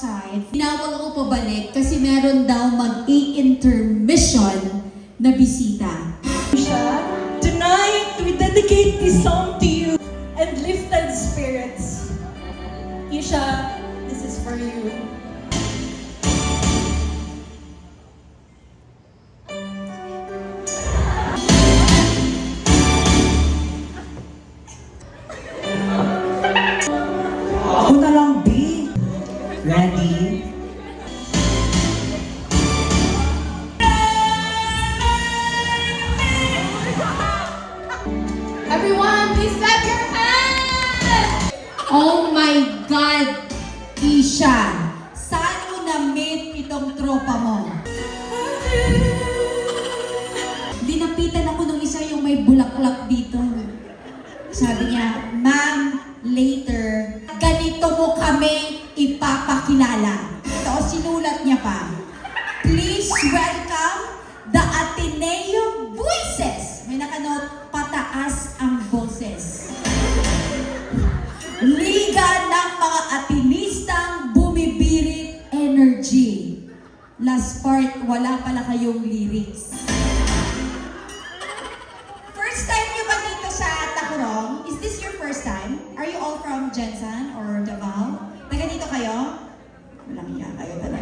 outside. Tinawag ako pabalik kasi meron daw mag-i-intermission na bisita. Tonight, we dedicate this song to you and lifted spirits. Isha, this is for you. Ako na lang, B. Ready? Everyone, please clap your hands! Oh my God, Isha! Saan mo na-meet itong tropa mo? Dinapitan ako nung isa yung may bulaklak dito. Sabi niya, ma'am, later, ganito mo kami ipapakilala. Tapos sinulat niya pa, please welcome the Ateneo Voices. May nakanote, pataas ang boses. Liga ng mga Atenistang bumibirit energy. Last part, wala pala kayong lyrics. First time niyo ba dito sa Tacurong? Is this your first time? Are you all from Jensen or Davao? Taga dito kayo? Walang iya kayo talaga.